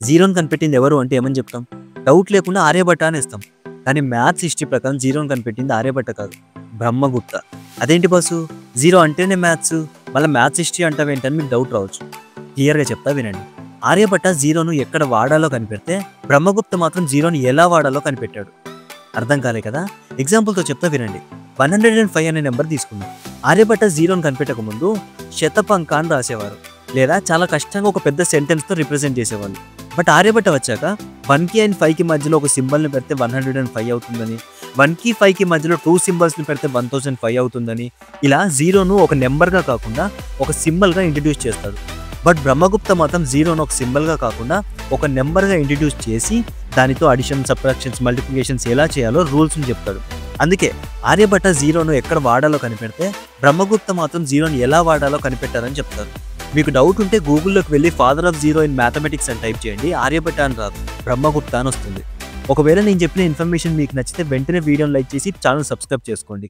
జీరోని కనిపెట్టింది ఎవరు అంటే ఏమని చెప్తాం? డౌట్ లేకుండా ఆర్యభట్ట అని ఇస్తాం. కానీ మ్యాథ్స్ హిస్టరీ ప్రకారం జీరోని కనిపెట్టింది ఆర్యభట్ట కాదు, బ్రహ్మగుప్త. అదేంటి బాసు, జీరో అంటేనే మ్యాథ్స్, మళ్ళీ మ్యాథ్స్ హిస్టరీ అంటావేంటని మీకు డౌట్ రావచ్చు. క్లియర్గా చెప్తా వినండి. ఆర్యభట్ట జీరోను ఎక్కడ వాడాలో కనిపెడితే బ్రహ్మగుప్త మాత్రం జీరోని ఎలా వాడాలో కనిపెట్టాడు. అర్థం కాలే కదా? ఎగ్జాంపుల్తో చెప్తా వినండి. 105 అనే నెంబర్ తీసుకుందాం. ఆర్యభట్ట జీరోని కనిపెట్టక ముందు శతపంక అని రాసేవారు, లేదా చాలా కష్టంగా ఒక పెద్ద సెంటెన్స్తో రిప్రజెంట్ చేసేవాళ్ళు. బట్ ఆర్యభట్ట వచ్చాక 1కి అండ్ 5కి మధ్యలో ఒక సింబల్ని పెడితే 105 అవుతుందని, 1కి 5కి మధ్యలో 2 సింబల్స్ని పెడితే 1005 అవుతుందని, ఇలా జీరోను ఒక నెంబర్గా కాకుండా ఒక సింబల్గా ఇంట్రడ్యూస్ చేస్తాడు. బట్ బ్రహ్మగుప్త మాత్రం జీరోను ఒక సింబల్గా కాకుండా ఒక నెంబర్గా ఇంట్రడ్యూస్ చేసి దానితో అడిషన్, సబ్ట్రాక్షన్స్, మల్టిప్లికేషన్స్ ఎలా చేయాలో రూల్స్ని చెప్తాడు. అందుకే ఆర్యభట్ట జీరోను ఎక్కడ వాడాలో కనిపెడితే బ్రహ్మగుప్త మాత్రం జీరోని ఎలా వాడాలో కనిపెట్టారని చెప్తారు. మీకు డౌట్ ఉంటే గూగుల్లోకి వెళ్ళి father of zero in mathematics అని టైప్ చేయండి. ఆర్యభట్ట అని రాదు, బ్రహ్మగుప్త అని వస్తుంది. ఒకవేళ నేను చెప్పిన ఇన్ఫర్మేషన్ మీకు నచ్చితే వెంటనే వీడియోని లైక్ చేసి ఛానల్ సబ్స్క్రైబ్ చేసుకోండి.